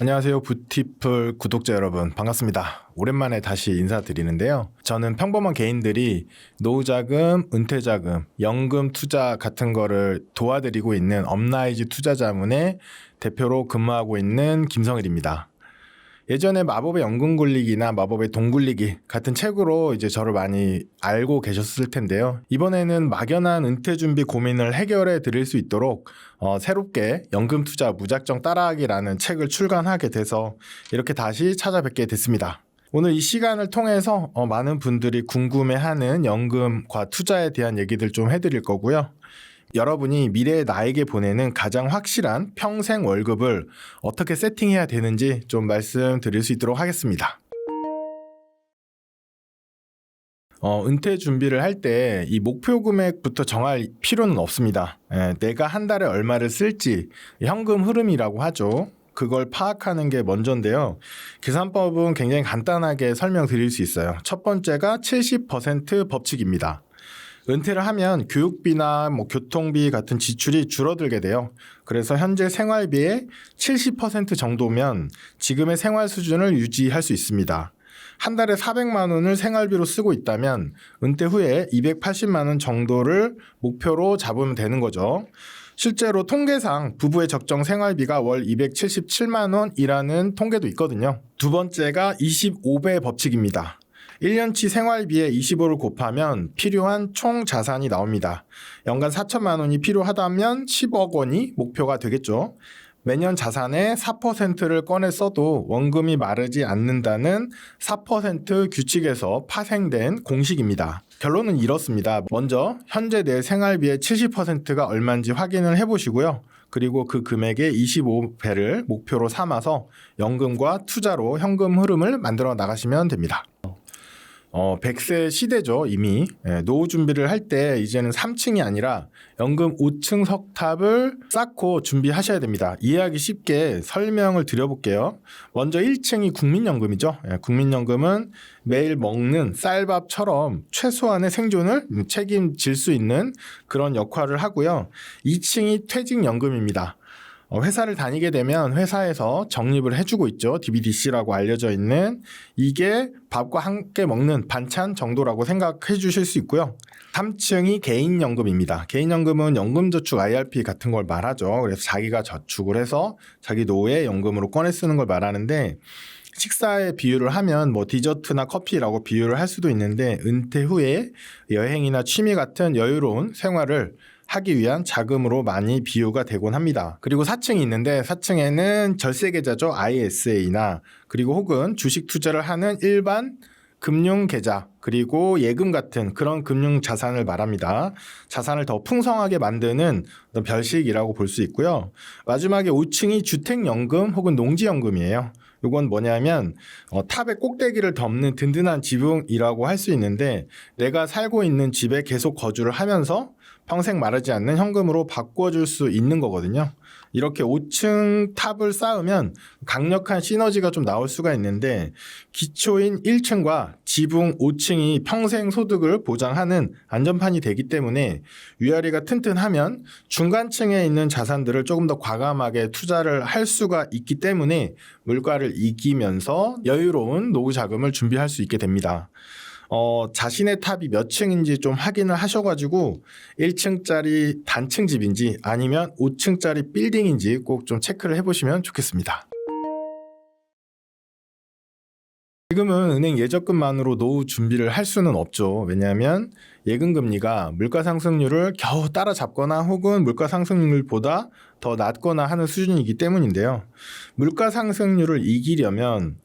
안녕하세요. 뷰티풀 구독자 여러분 반갑습니다. 오랜만에 다시 인사드리는데요. 저는 평범한 개인들이 노후자금, 은퇴자금, 연금 투자 같은 거를 도와드리고 있는 업라이즈 투자자문의 대표로 근무하고 있는 김성일입니다. 예전에 마법의 연금 굴리기나 마법의 돈 굴리기 같은 책으로 이제 저를 많이 알고 계셨을 텐데요. 이번에는 막연한 은퇴 준비 고민을 해결해 드릴 수 있도록 새롭게 연금 투자 무작정 따라하기라는 책을 출간하게 돼서 이렇게 다시 찾아뵙게 됐습니다. 오늘 이 시간을 통해서 많은 분들이 궁금해하는 연금과 투자에 대한 얘기들 좀 해드릴 거고요. 여러분이 미래의 나에게 보내는 가장 확실한 평생 월급을 어떻게 세팅해야 되는지 좀 말씀드릴 수 있도록 하겠습니다. 은퇴 준비를 할 때 이 목표 금액부터 정할 필요는 없습니다. 내가 한 달에 얼마를 쓸지 현금 흐름이라고 하죠. 그걸 파악하는 게 먼저인데요. 계산법은 굉장히 간단하게 설명드릴 수 있어요. 첫 번째가 70% 법칙입니다. 은퇴를 하면 교육비나 교통비 같은 지출이 줄어들게 돼요. 그래서 현재 생활비의 70% 정도면 지금의 생활 수준을 유지할 수 있습니다. 한 달에 400만 원을 생활비로 쓰고 있다면 은퇴 후에 280만 원 정도를 목표로 잡으면 되는 거죠. 실제로 통계상 부부의 적정 생활비가 월 277만 원이라는 통계도 있거든요. 두 번째가 25배 법칙입니다. 1년치 생활비에 25를 곱하면 필요한 총 자산이 나옵니다. 연간 4천만 원이 필요하다면 10억 원이 목표가 되겠죠. 매년 자산의 4%를 꺼내 써도 원금이 마르지 않는다는 4% 규칙에서 파생된 공식입니다. 결론은 이렇습니다. 먼저 현재 내 생활비의 70%가 얼마인지 확인을 해보시고요. 그리고 그 금액의 25배를 목표로 삼아서 연금과 투자로 현금 흐름을 만들어 나가시면 됩니다. 100세 시대죠, 이미. 노후 준비를 할 때 이제는 3층이 아니라 연금 5층 석탑을 쌓고 준비하셔야 됩니다. 이해하기 쉽게 설명을 드려볼게요. 먼저 1층이 국민연금이죠. 국민연금은 매일 먹는 쌀밥처럼 최소한의 생존을 책임질 수 있는 그런 역할을 하고요. 2층이 퇴직연금입니다. 회사를 다니게 되면 회사에서 적립을 해주고 있죠. DBDC라고 알려져 있는 이게 밥과 함께 먹는 반찬 정도라고 생각해 주실 수 있고요. 3층이 개인연금입니다. 개인연금은 연금저축 IRP 같은 걸 말하죠. 그래서 자기가 저축을 해서 자기 노후에 연금으로 꺼내 쓰는 걸 말하는데 식사에 비유를 하면 디저트나 커피라고 비유를 할 수도 있는데 은퇴 후에 여행이나 취미 같은 여유로운 생활을 하기 위한 자금으로 많이 비유가 되곤 합니다. 그리고 4층이 있는데 4층에는 절세계좌죠. ISA나 그리고 혹은 주식 투자를 하는 일반 금융계좌 그리고 예금 같은 그런 금융 자산을 말합니다. 자산을 더 풍성하게 만드는 별식이라고 볼 수 있고요. 마지막에 5층이 주택연금 혹은 농지연금이에요. 이건 뭐냐면 탑의 꼭대기를 덮는 든든한 지붕이라고 할 수 있는데 내가 살고 있는 집에 계속 거주를 하면서 평생 마르지 않는 현금으로 바꿔줄 수 있는 거거든요. 이렇게 5층 탑을 쌓으면 강력한 시너지가 좀 나올 수가 있는데 기초인 1층과 지붕 5층이 평생 소득을 보장하는 안전판이 되기 때문에 위아래가 튼튼하면 중간층에 있는 자산들을 조금 더 과감하게 투자를 할 수가 있기 때문에 물가를 이기면서 여유로운 노후 자금을 준비할 수 있게 됩니다. 자신의 탑이 몇 층인지 좀 확인을 하셔가지고 1층짜리 단층 집인지 아니면 5층짜리 빌딩인지 꼭 좀 체크를 해보시면 좋겠습니다. 지금은 은행 예적금만으로 노후 준비를 할 수는 없죠. 왜냐하면 예금금리가 물가상승률을 겨우 따라잡거나 혹은 물가상승률보다 더 낮거나 하는 수준이기 때문인데요. 물가상승률을 이기려면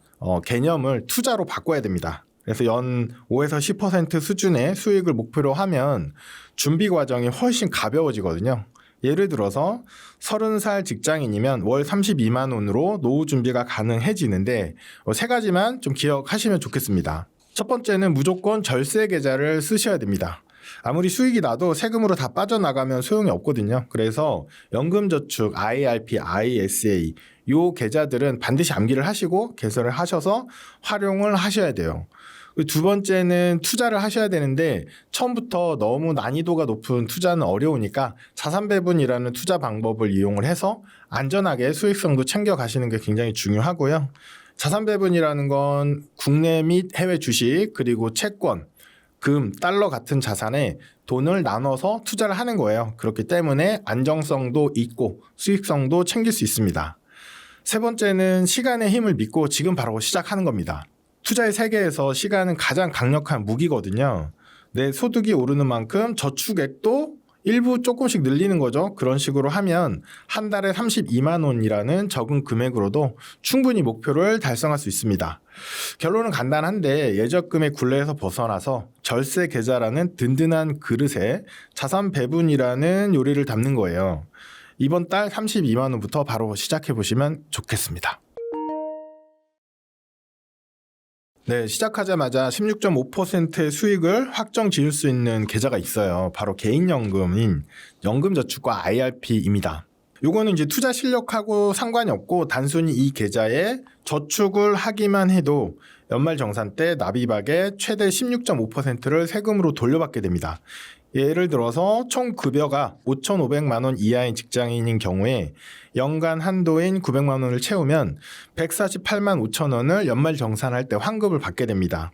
개념을 투자로 바꿔야 됩니다. 그래서 연 5에서 10% 수준의 수익을 목표로 하면 준비 과정이 훨씬 가벼워지거든요. 예를 들어서 30살 직장인이면 월 32만 원으로 노후 준비가 가능해지는데 세 가지만 좀 기억하시면 좋겠습니다. 첫 번째는 무조건 절세 계좌를 쓰셔야 됩니다. 아무리 수익이 나도 세금으로 다 빠져나가면 소용이 없거든요. 그래서 연금저축, IRP, ISA 요 계좌들은 반드시 암기를 하시고 개설을 하셔서 활용을 하셔야 돼요. 두 번째는 투자를 하셔야 되는데 처음부터 너무 난이도가 높은 투자는 어려우니까 자산 배분이라는 투자 방법을 이용을 해서 안전하게 수익성도 챙겨 가시는 게 굉장히 중요하고요. 자산 배분이라는 건 국내 및 해외 주식 그리고 채권, 금, 달러 같은 자산에 돈을 나눠서 투자를 하는 거예요. 그렇기 때문에 안정성도 있고 수익성도 챙길 수 있습니다. 세 번째는 시간의 힘을 믿고 지금 바로 시작하는 겁니다. 투자의 세계에서 시간은 가장 강력한 무기거든요. 내 소득이 오르는 만큼 저축액도 일부 조금씩 늘리는 거죠. 그런 식으로 하면 한 달에 32만 원이라는 적은 금액으로도 충분히 목표를 달성할 수 있습니다. 결론은 간단한데 예적금의 굴레에서 벗어나서 절세 계좌라는 든든한 그릇에 자산 배분이라는 요리를 담는 거예요. 이번 달 32만 원부터 바로 시작해 보시면 좋겠습니다. 네, 시작하자마자 16.5%의 수익을 확정 지을 수 있는 계좌가 있어요. 바로 개인연금인 연금저축과 IRP입니다. 요거는 이제 투자 실력하고 상관이 없고 단순히 이 계좌에 저축을 하기만 해도 연말정산 때 납입액의 최대 16.5%를 세금으로 돌려받게 됩니다. 예를 들어서 총 급여가 5,500만 원 이하인 직장인인 경우에 연간 한도인 900만 원을 채우면 148만 5천 원을 연말 정산할 때 환급을 받게 됩니다.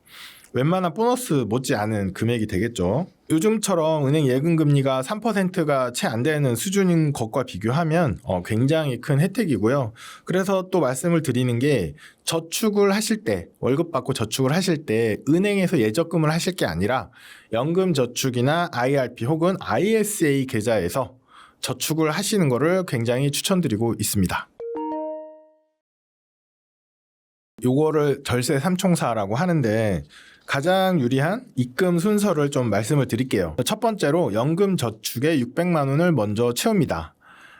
웬만한 보너스 못지않은 금액이 되겠죠. 요즘처럼 은행 예금 금리가 3%가 채 안 되는 수준인 것과 비교하면 굉장히 큰 혜택이고요. 그래서 또 말씀을 드리는 게 저축을 하실 때, 월급 받고 저축을 하실 때 은행에서 예적금을 하실 게 아니라 연금저축이나 IRP 혹은 ISA 계좌에서 저축을 하시는 것을 굉장히 추천드리고 있습니다. 요거를 절세 삼총사라고 하는데 가장 유리한 입금 순서를 좀 말씀을 드릴게요. 첫 번째로 연금저축에 600만 원을 먼저 채웁니다.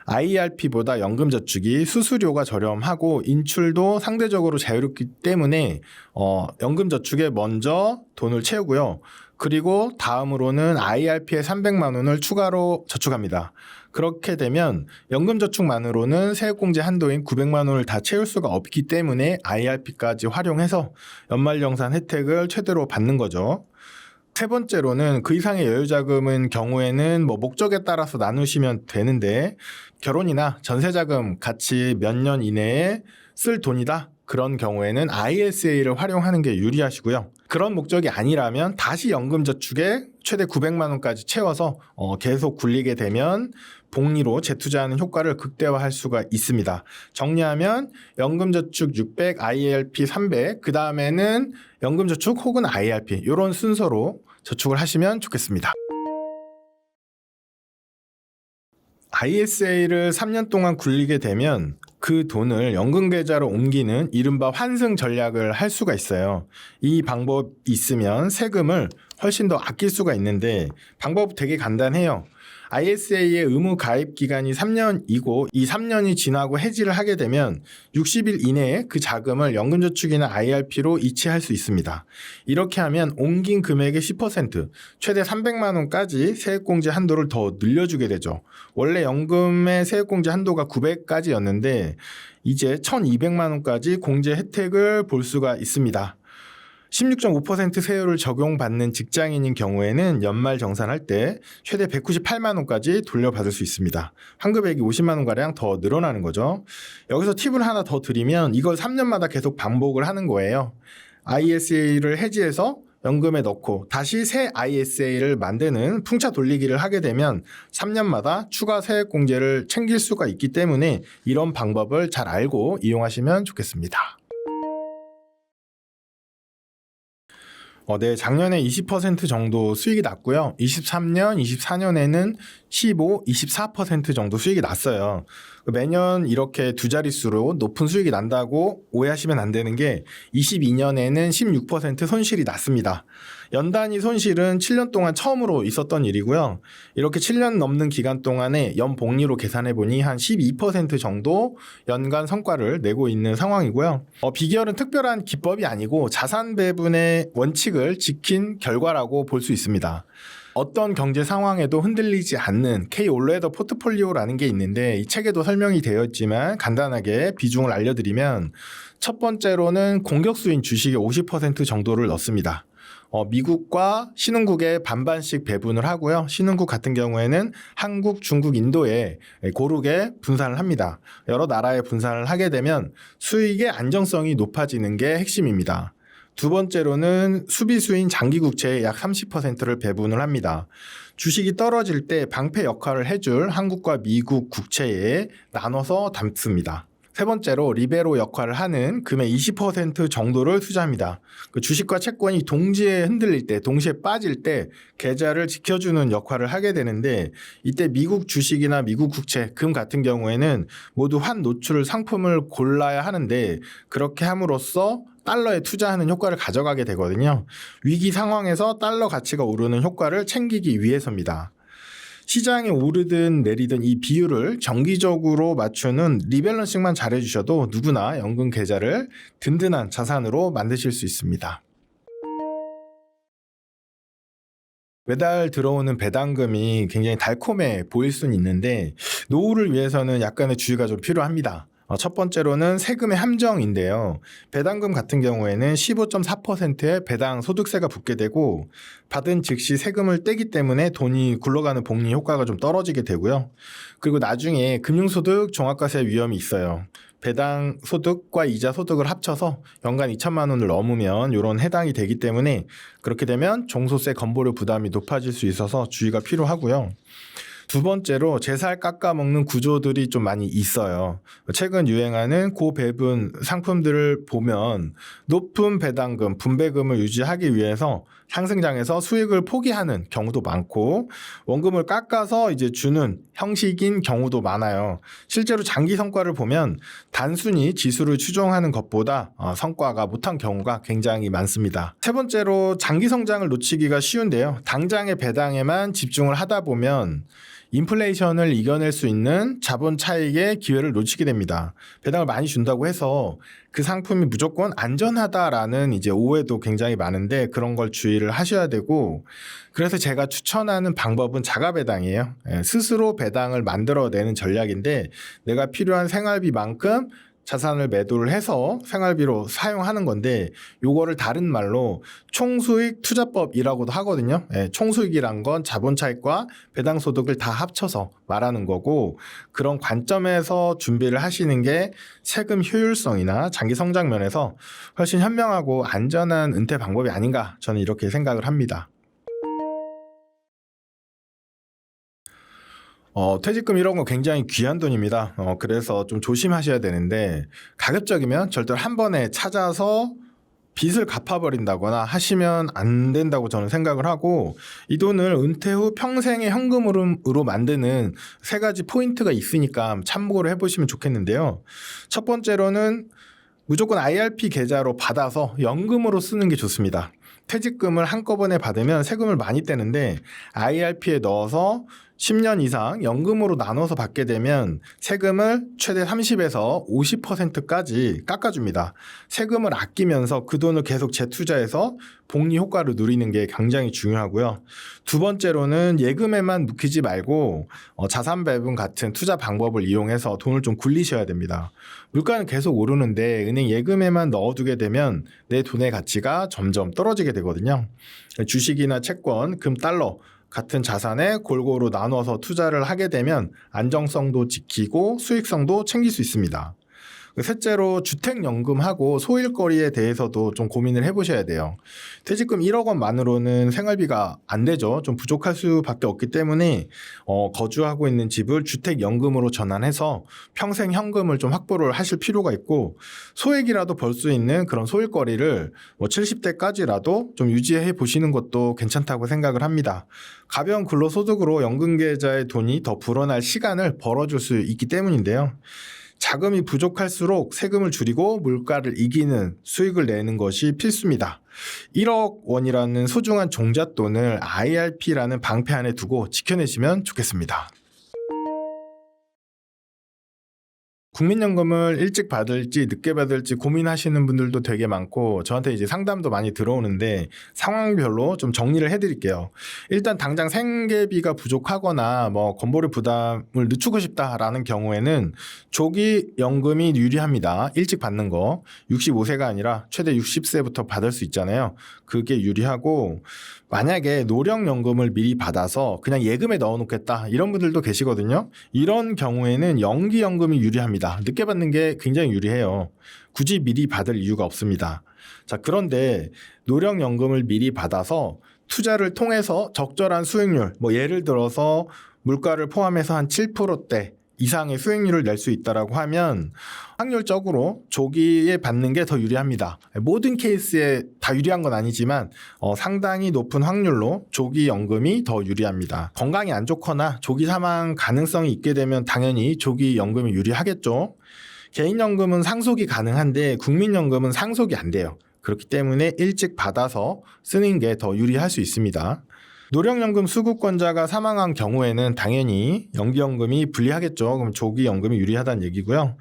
IRP보다 연금저축이 수수료가 저렴하고 인출도 상대적으로 자유롭기 때문에 연금저축에 먼저 돈을 채우고요. 그리고 다음으로는 IRP에 300만 원을 추가로 저축합니다. 그렇게 되면 연금저축만으로는 세액공제 한도인 900만 원을 다 채울 수가 없기 때문에 IRP까지 활용해서 연말정산 혜택을 최대로 받는 거죠. 세 번째로는 그 이상의 여유자금은 경우에는 목적에 따라서 나누시면 되는데 결혼이나 전세자금 같이 몇 년 이내에 쓸 돈이다. 그런 경우에는 ISA를 활용하는 게 유리하시고요. 그런 목적이 아니라면 다시 연금저축에 최대 900만 원까지 채워서 계속 굴리게 되면 복리로 재투자하는 효과를 극대화할 수가 있습니다. 정리하면 연금저축 600, IRP 300, 그 다음에는 연금저축 혹은 IRP 이런 순서로 저축을 하시면 좋겠습니다. ISA를 3년 동안 굴리게 되면 그 돈을 연금계좌로 옮기는 이른바 환승 전략을 할 수가 있어요. 이 방법이 있으면 세금을 훨씬 더 아낄 수가 있는데 방법 되게 간단해요. ISA의 의무 가입 기간이 3년이고 이 3년이 지나고 해지를 하게 되면 60일 이내에 그 자금을 연금저축이나 IRP로 이체할 수 있습니다. 이렇게 하면 옮긴 금액의 10% 최대 300만 원까지 세액공제 한도를 더 늘려주게 되죠. 원래 연금의 세액공제 한도가 900까지였는데 이제 1,200만 원까지 공제 혜택을 볼 수가 있습니다. 16.5% 세율을 적용받는 직장인인 경우에는 연말 정산할 때 최대 198만 원까지 돌려받을 수 있습니다. 환급액이 50만 원가량 더 늘어나는 거죠. 여기서 팁을 하나 더 드리면 이걸 3년마다 계속 반복을 하는 거예요. ISA를 해지해서 연금에 넣고 다시 새 ISA를 만드는 풍차 돌리기를 하게 되면 3년마다 추가 세액공제를 챙길 수가 있기 때문에 이런 방법을 잘 알고 이용하시면 좋겠습니다. 네, 작년에 20% 정도 수익이 났고요. 23년, 24년에는 15, 24% 정도 수익이 났어요. 매년 이렇게 두 자릿수로 높은 수익이 난다고 오해하시면 안 되는 게 22년에는 16% 손실이 났습니다. 연단위 손실은 7년 동안 처음으로 있었던 일이고요. 이렇게 7년 넘는 기간 동안에 연복리로 계산해 보니 한 12% 정도 연간 성과를 내고 있는 상황이고요. 비결은 특별한 기법이 아니고 자산 배분의 원칙을 지킨 결과라고 볼 수 있습니다. 어떤 경제 상황에도 흔들리지 않는 K-올레더 포트폴리오라는 게 있는데 이 책에도 설명이 되어 있지만 간단하게 비중을 알려드리면 첫 번째로는 공격수인 주식의 50% 정도를 넣습니다. 미국과 신흥국에 반반씩 배분을 하고요. 신흥국 같은 경우에는 한국, 중국, 인도에 고르게 분산을 합니다. 여러 나라에 분산을 하게 되면 수익의 안정성이 높아지는 게 핵심입니다. 두 번째로는 수비수인 장기국채의 약 30%를 배분을 합니다. 주식이 떨어질 때 방패 역할을 해줄 한국과 미국 국채에 나눠서 담습니다. 세 번째로 리베로 역할을 하는 금의 20% 정도를 투자합니다. 그 주식과 채권이 동시에 흔들릴 때, 동시에 빠질 때 계좌를 지켜주는 역할을 하게 되는데, 이때 미국 주식이나 미국 국채, 금 같은 경우에는 모두 환 노출 상품을 골라야 하는데, 그렇게 함으로써 달러에 투자하는 효과를 가져가게 되거든요. 위기 상황에서 달러 가치가 오르는 효과를 챙기기 위해서입니다. 시장이 오르든 내리든 이 비율을 정기적으로 맞추는 리밸런싱만 잘해주셔도 누구나 연금 계좌를 든든한 자산으로 만드실 수 있습니다. 매달 들어오는 배당금이 굉장히 달콤해 보일 수는 있는데 노후를 위해서는 약간의 주의가 좀 필요합니다. 첫 번째로는 세금의 함정인데요. 배당금 같은 경우에는 15.4%의 배당 소득세가 붙게 되고 받은 즉시 세금을 떼기 때문에 돈이 굴러가는 복리 효과가 좀 떨어지게 되고요. 그리고 나중에 금융소득 종합과세 위험이 있어요. 배당 소득과 이자 소득을 합쳐서 연간 2천만 원을 넘으면 이런 해당이 되기 때문에 그렇게 되면 종소세 건보료 부담이 높아질 수 있어서 주의가 필요하고요. 두 번째로 제살 깎아먹는 구조들이 좀 많이 있어요. 최근 유행하는 고배분 상품들을 보면 높은 배당금, 분배금을 유지하기 위해서 상승장에서 수익을 포기하는 경우도 많고 원금을 깎아서 이제 주는 형식인 경우도 많아요. 실제로 장기 성과를 보면 단순히 지수를 추종하는 것보다 성과가 못한 경우가 굉장히 많습니다. 세 번째로 장기 성장을 놓치기가 쉬운데요. 당장의 배당에만 집중을 하다 보면 인플레이션을 이겨낼 수 있는 자본 차익의 기회를 놓치게 됩니다. 배당을 많이 준다고 해서 그 상품이 무조건 안전하다라는 이제 오해도 굉장히 많은데 그런 걸 주의를 하셔야 되고 그래서 제가 추천하는 방법은 자가 배당이에요. 스스로 배당을 만들어내는 전략인데 내가 필요한 생활비만큼 자산을 매도를 해서 생활비로 사용하는 건데 요거를 다른 말로 총수익 투자법이라고도 하거든요. 총수익이란 건 자본 차익과 배당 소득을 다 합쳐서 말하는 거고 그런 관점에서 준비를 하시는 게 세금 효율성이나 장기 성장 면에서 훨씬 현명하고 안전한 은퇴 방법이 아닌가 저는 이렇게 생각을 합니다. 퇴직금 이런 거 굉장히 귀한 돈입니다. 그래서 좀 조심하셔야 되는데 가급적이면 절대로 한 번에 찾아서 빚을 갚아버린다거나 하시면 안 된다고 저는 생각을 하고 이 돈을 은퇴 후 평생의 현금으로 만드는 세 가지 포인트가 있으니까 참고를 해보시면 좋겠는데요. 첫 번째로는 무조건 IRP 계좌로 받아서 연금으로 쓰는 게 좋습니다. 퇴직금을 한꺼번에 받으면 세금을 많이 떼는데 IRP에 넣어서 10년 이상 연금으로 나눠서 받게 되면 세금을 최대 30에서 50%까지 깎아줍니다. 세금을 아끼면서 그 돈을 계속 재투자해서 복리 효과를 누리는 게 굉장히 중요하고요. 두 번째로는 예금에만 묵히지 말고 자산 배분 같은 투자 방법을 이용해서 돈을 좀 굴리셔야 됩니다. 물가는 계속 오르는데 은행 예금에만 넣어두게 되면 내 돈의 가치가 점점 떨어지게 되거든요. 주식이나 채권, 금, 달러 같은 자산에 골고루 나눠서 투자를 하게 되면 안정성도 지키고 수익성도 챙길 수 있습니다. 셋째로 주택연금하고 소일거리에 대해서도 좀 고민을 해보셔야 돼요. 퇴직금 1억 원만으로는 생활비가 안 되죠. 좀 부족할 수밖에 없기 때문에 거주하고 있는 집을 주택연금으로 전환해서 평생 현금을 좀 확보를 하실 필요가 있고 소액이라도 벌 수 있는 그런 소일거리를 70대까지라도 좀 유지해 보시는 것도 괜찮다고 생각을 합니다. 가벼운 근로소득으로 연금계좌에 돈이 더 불어날 시간을 벌어줄 수 있기 때문인데요. 자금이 부족할수록 세금을 줄이고 물가를 이기는 수익을 내는 것이 필수입니다. 1억 원이라는 소중한 종잣돈을 IRP라는 방패 안에 두고 지켜내시면 좋겠습니다. 국민연금을 일찍 받을지 늦게 받을지 고민하시는 분들도 되게 많고 저한테 이제 상담도 많이 들어오는데 상황별로 좀 정리를 해드릴게요. 일단 당장 생계비가 부족하거나 뭐 건보료 부담을 늦추고 싶다라는 경우에는 조기 연금이 유리합니다. 일찍 받는 거 65세가 아니라 최대 60세부터 받을 수 있잖아요. 그게 유리하고 만약에 노령연금을 미리 받아서 그냥 예금에 넣어놓겠다 이런 분들도 계시거든요. 이런 경우에는 연기연금이 유리합니다. 늦게 받는 게 굉장히 유리해요. 굳이 미리 받을 이유가 없습니다. 자, 그런데 노령연금을 미리 받아서 투자를 통해서 적절한 수익률, 뭐 예를 들어서 물가를 포함해서 한 7%대 이상의 수익률을 낼 수 있다라고 하면 확률적으로 조기에 받는 게 더 유리합니다. 모든 케이스에 다 유리한 건 아니지만 상당히 높은 확률로 조기 연금이 더 유리합니다. 건강이 안 좋거나 조기 사망 가능성이 있게 되면 당연히 조기 연금이 유리하겠죠. 개인연금은 상속이 가능한데 국민연금은 상속이 안 돼요. 그렇기 때문에 일찍 받아서 쓰는 게 더 유리할 수 있습니다. 노령연금 수급권자가 사망한 경우에는 당연히 연기연금이 불리하겠죠. 그럼 조기연금이 유리하다는 얘기고요.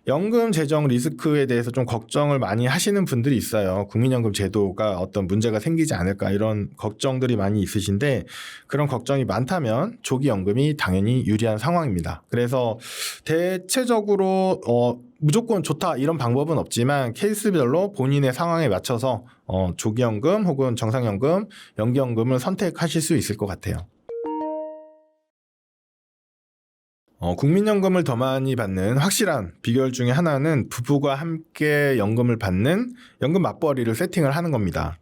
연금 재정 리스크에 대해서 좀 걱정을 많이 하시는 분들이 있어요. 국민연금 제도가 어떤 문제가 생기지 않을까 이런 걱정들이 많이 있으신데 그런 걱정이 많다면 조기연금이 당연히 유리한 상황입니다. 그래서 대체적으로 무조건 좋다 이런 방법은 없지만 케이스별로 본인의 상황에 맞춰서 조기연금 혹은 정상연금, 연기연금을 선택하실 수 있을 것 같아요. 국민연금을 더 많이 받는 확실한 비결 중에 하나는 부부가 함께 연금을 받는 연금 맞벌이를 세팅을 하는 겁니다.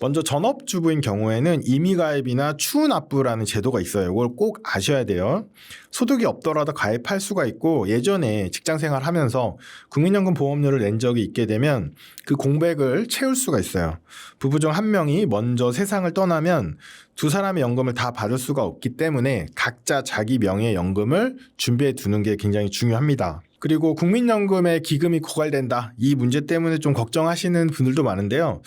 먼저 전업주부인 경우에는 임의가입이나 추후납부라는 제도가 있어요. 이걸 꼭 아셔야 돼요. 소득이 없더라도 가입할 수가 있고 예전에 직장생활 하면서 국민연금 보험료를 낸 적이 있게 되면 그 공백을 채울 수가 있어요. 부부 중 한 명이 먼저 세상을 떠나면 두 사람의 연금을 다 받을 수가 없기 때문에 각자 자기 명의 연금을 준비해 두는 게 굉장히 중요합니다. 그리고 국민연금에 기금이 고갈된다. 이 문제 때문에 좀 걱정하시는 분들도 많은데요.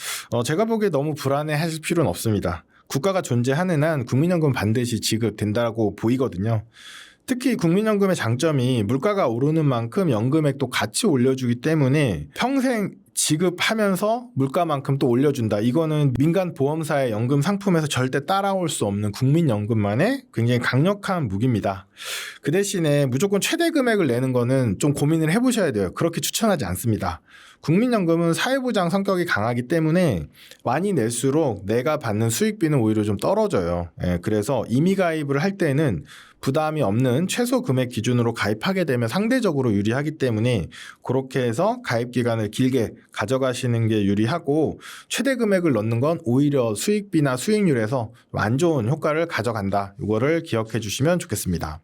제가 보기에 너무 불안해하실 필요는 없습니다. 국가가 존재하는 한 국민연금 반드시 지급된다고 보이거든요. 특히 국민연금의 장점이 물가가 오르는 만큼 연금액도 같이 올려주기 때문에 평생 지급하면서 물가만큼 또 올려준다. 이거는 민간 보험사의 연금 상품에서 절대 따라올 수 없는 국민연금만의 굉장히 강력한 무기입니다. 그 대신에 무조건 최대 금액을 내는 거는 좀 고민을 해보셔야 돼요. 그렇게 추천하지 않습니다. 국민연금은 사회보장 성격이 강하기 때문에 많이 낼수록 내가 받는 수익비는 오히려 좀 떨어져요. 그래서 임의가입을 할 때는 부담이 없는 최소 금액 기준으로 가입하게 되면 상대적으로 유리하기 때문에 그렇게 해서 가입 기간을 길게 가져가시는 게 유리하고 최대 금액을 넣는 건 오히려 수익비나 수익률에서 안 좋은 효과를 가져간다. 이거를 기억해 주시면 좋겠습니다.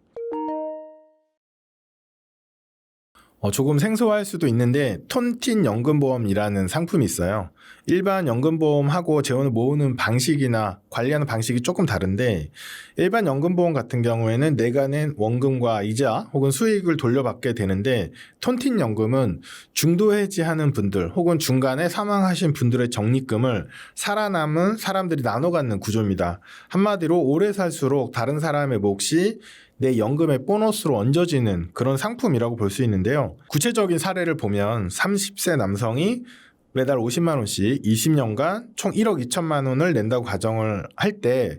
조금 생소할 수도 있는데 톤틴 연금보험이라는 상품이 있어요. 일반 연금보험하고 재원을 모으는 방식이나 관리하는 방식이 조금 다른데 일반 연금보험 같은 경우에는 내가 낸 원금과 이자 혹은 수익을 돌려받게 되는데 톤틴 연금은 중도 해지하는 분들 혹은 중간에 사망하신 분들의 적립금을 살아남은 사람들이 나눠 갖는 구조입니다. 한마디로 오래 살수록 다른 사람의 몫이 내 연금의 보너스로 얹어지는 그런 상품이라고 볼 수 있는데요. 구체적인 사례를 보면 30세 남성이 매달 50만 원씩 20년간 총 1억 2천만 원을 낸다고 가정을 할 때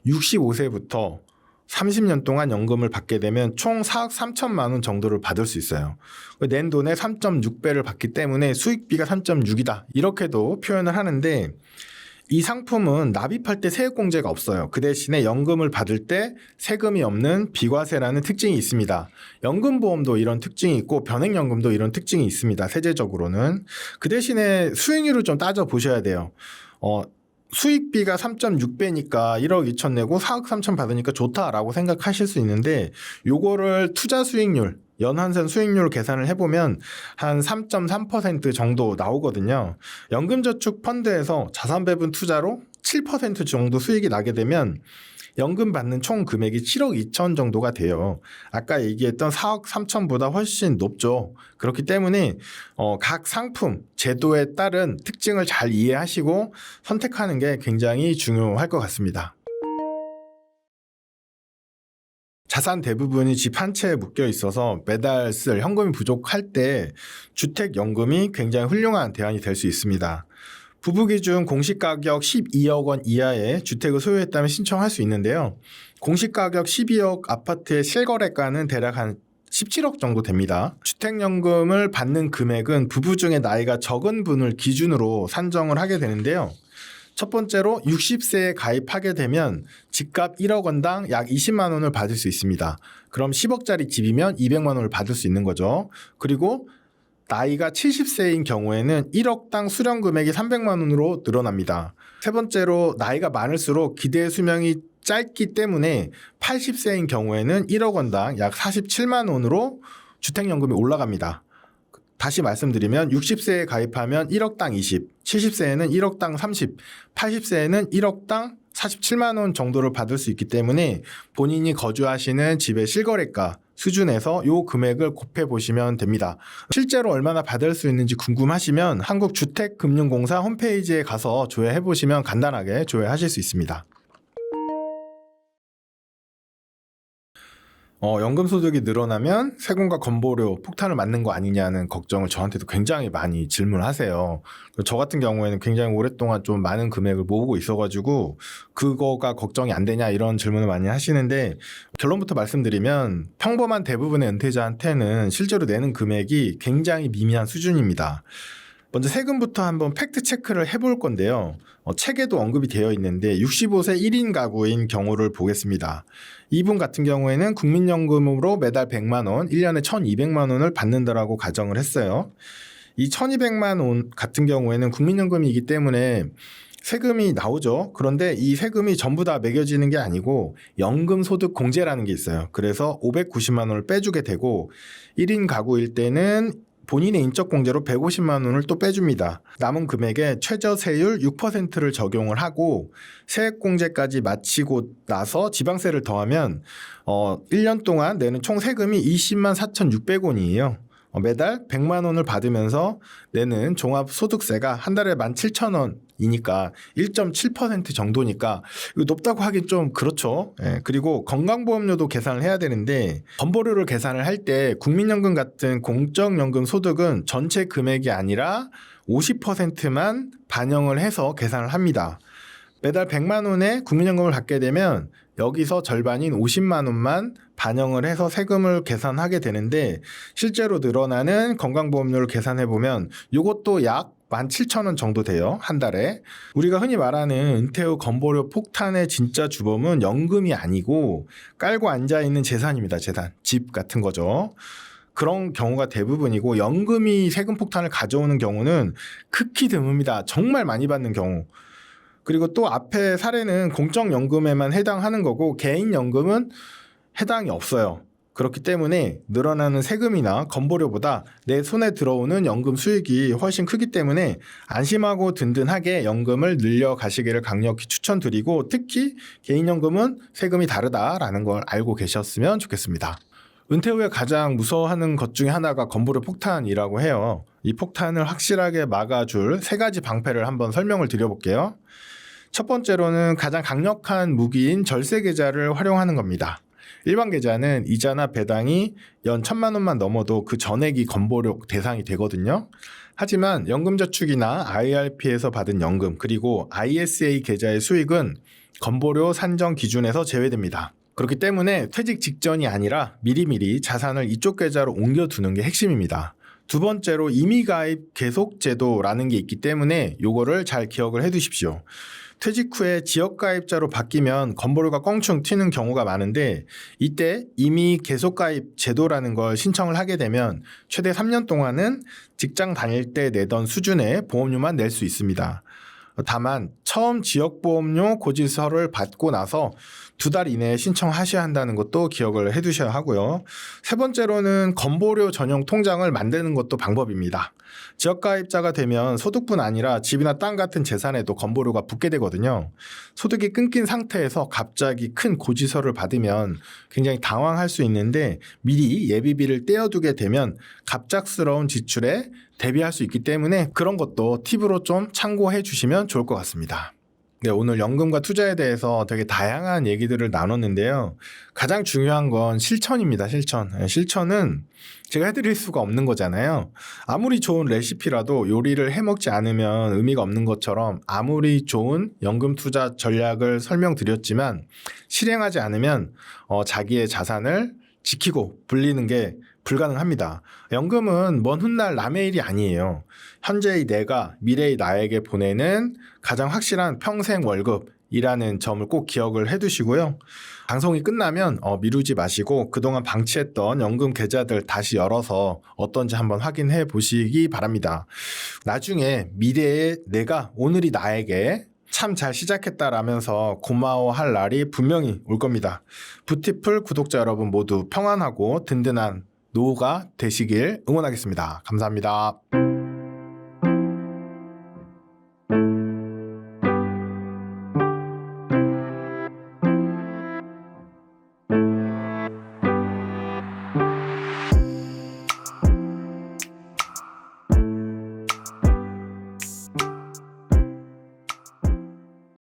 65세부터 30년 동안 연금을 받게 되면 총 4억 3천만 원 정도를 받을 수 있어요. 낸 돈의 3.6배를 받기 때문에 수익비가 3.6이다. 이렇게도 표현을 하는데 이 상품은 납입할 때 세액공제가 없어요. 그 대신에 연금을 받을 때 세금이 없는 비과세라는 특징이 있습니다. 연금보험도 이런 특징이 있고 변액연금도 이런 특징이 있습니다. 세제적으로는. 그 대신에 수익률을 좀 따져보셔야 돼요. 수익비가 3.6배니까 1억 2천 내고 4억 3천 받으니까 좋다라고 생각하실 수 있는데 요거를 투자 수익률 연환선 수익률 계산을 해보면 한 3.3% 정도 나오거든요. 연금저축 펀드에서 자산 배분 투자로 7% 정도 수익이 나게 되면 연금 받는 총 금액이 7억 2천 정도가 돼요. 아까 얘기했던 4억 3천보다 훨씬 높죠. 그렇기 때문에 각 상품, 제도에 따른 특징을 잘 이해하시고 선택하는 게 굉장히 중요할 것 같습니다. 자산 대부분이 집 한 채에 묶여 있어서 매달 쓸 현금이 부족할 때 주택연금이 굉장히 훌륭한 대안이 될 수 있습니다. 부부 기준 공시가격 12억 원 이하의 주택을 소유했다면 신청할 수 있는데요. 공시가격 12억 아파트의 실거래가는 대략 한 17억 정도 됩니다. 주택연금을 받는 금액은 부부 중에 나이가 적은 분을 기준으로 산정을 하게 되는데요. 첫 번째로 60세에 가입하게 되면 집값 1억 원당 약 20만 원을 받을 수 있습니다. 그럼 10억짜리 집이면 200만 원을 받을 수 있는 거죠. 그리고 나이가 70세인 경우에는 1억당 수령 금액이 300만 원으로 늘어납니다. 세 번째로 나이가 많을수록 기대 수명이 짧기 때문에 80세인 경우에는 1억 원당 약 47만 원으로 주택연금이 올라갑니다. 다시 말씀드리면 60세에 가입하면 1억당 20, 70세에는 1억당 30, 80세에는 1억당 47만 원 정도를 받을 수 있기 때문에 본인이 거주하시는 집의 실거래가 수준에서 이 금액을 곱해 보시면 됩니다. 실제로 얼마나 받을 수 있는지 궁금하시면 한국주택금융공사 홈페이지에 가서 조회해 보시면 간단하게 조회하실 수 있습니다. 연금 소득이 늘어나면 세금과 건보료 폭탄을 맞는 거 아니냐는 걱정을 저한테도 굉장히 많이 질문하세요. 저 같은 경우에는 굉장히 오랫동안 좀 많은 금액을 모으고 있어가지고 그거가 걱정이 안 되냐 이런 질문을 많이 하시는데 결론부터 말씀드리면 평범한 대부분의 은퇴자한테는 실제로 내는 금액이 굉장히 미미한 수준입니다. 먼저 세금부터 한번 팩트 체크를 해볼 건데요. 책에도 언급이 되어 있는데 65세 1인 가구인 경우를 보겠습니다. 이분 같은 경우에는 국민연금으로 매달 100만 원, 1년에 1,200만 원을 받는다라고 가정을 했어요. 이 1,200만 원 같은 경우에는 국민연금이기 때문에 세금이 나오죠. 그런데 이 세금이 전부 다 매겨지는 게 아니고 연금소득공제라는 게 있어요. 그래서 590만 원을 빼주게 되고 1인 가구일 때는 본인의 인적공제로 150만 원을 또 빼줍니다. 남은 금액에 최저세율 6%를 적용을 하고 세액공제까지 마치고 나서 지방세를 더하면 1년 동안 내는 총 세금이 20만 4,600원이에요. 매달 100만 원을 받으면서 내는 종합소득세가 한 달에 17,000원이니까 1.7% 정도니까 이거 높다고 하긴 좀 그렇죠. 그리고 건강보험료도 계산을 해야 되는데 건보료를 계산을 할 때 국민연금 같은 공적연금 소득은 전체 금액이 아니라 50%만 반영을 해서 계산을 합니다. 매달 100만 원의 국민연금을 받게 되면 여기서 절반인 50만 원만 반영을 해서 세금을 계산하게 되는데 실제로 늘어나는 건강보험료를 계산해보면 이것도 약 17,000원 정도 돼요. 한 달에. 우리가 흔히 말하는 은퇴 후 건보료 폭탄의 진짜 주범은 연금이 아니고 깔고 앉아있는 재산입니다. 재산. 집 같은 거죠. 그런 경우가 대부분이고 연금이 세금 폭탄을 가져오는 경우는 극히 드뭅니다. 정말 많이 받는 경우. 그리고 또 앞에 사례는 공적연금에만 해당하는 거고 개인연금은 해당이 없어요. 그렇기 때문에 늘어나는 세금이나 건보료보다 내 손에 들어오는 연금 수익이 훨씬 크기 때문에 안심하고 든든하게 연금을 늘려가시기를 강력히 추천드리고 특히 개인연금은 세금이 다르다라는 걸 알고 계셨으면 좋겠습니다. 은퇴 후에 가장 무서워하는 것 중에 하나가 건보료 폭탄이라고 해요. 이 폭탄을 확실하게 막아줄 3가지 방패를 한번 설명을 드려볼게요. 첫 번째로는 가장 강력한 무기인 절세 계좌를 활용하는 겁니다. 일반 계좌는 이자나 배당이 연 1,000만 원만 넘어도 그 전액이 건보료 대상이 되거든요. 하지만 연금저축이나 IRP에서 받은 연금 그리고 ISA 계좌의 수익은 건보료 산정 기준에서 제외됩니다. 그렇기 때문에 퇴직 직전이 아니라 미리미리 자산을 이쪽 계좌로 옮겨두는 게 핵심입니다. 두 번째로 임의가입 계속제도라는 게 있기 때문에 요거를 잘 기억을 해두십시오. 퇴직 후에 지역가입자로 바뀌면 건보료가 껑충 튀는 경우가 많은데 이때 임의 계속가입 제도라는 걸 신청을 하게 되면 최대 3년 동안은 직장 다닐 때 내던 수준의 보험료만 낼 수 있습니다. 다만 처음 지역보험료 고지서를 받고 나서 2달 이내에 신청하셔야 한다는 것도 기억을 해두셔야 하고요. 세 번째로는 건보료 전용 통장을 만드는 것도 방법입니다. 지역가입자가 되면 소득뿐 아니라 집이나 땅 같은 재산에도 건보료가 붙게 되거든요. 소득이 끊긴 상태에서 갑자기 큰 고지서를 받으면 굉장히 당황할 수 있는데 미리 예비비를 떼어두게 되면 갑작스러운 지출에 대비할 수 있기 때문에 그런 것도 팁으로 좀 참고해 주시면 좋을 것 같습니다. 네, 오늘 연금과 투자에 대해서 되게 다양한 얘기들을 나눴는데요. 가장 중요한 건 실천입니다. 실천. 실천은 제가 해드릴 수가 없는 거잖아요. 아무리 좋은 레시피라도 요리를 해먹지 않으면 의미가 없는 것처럼 아무리 좋은 연금 투자 전략을 설명드렸지만 실행하지 않으면 자기의 자산을 지키고 불리는 게 불가능합니다. 연금은 먼 훗날 남의 일이 아니에요. 현재의 내가 미래의 나에게 보내는 가장 확실한 평생 월급이라는 점을 꼭 기억을 해두시고요. 방송이 끝나면 미루지 마시고 그동안 방치했던 연금 계좌들 다시 열어서 어떤지 한번 확인해 보시기 바랍니다. 나중에 미래의 내가 오늘이 나에게 참 잘 시작했다라면서 고마워할 날이 분명히 올 겁니다. 뷰티풀 구독자 여러분 모두 평안하고 든든한 노후가 되시길 응원하겠습니다. 감사합니다.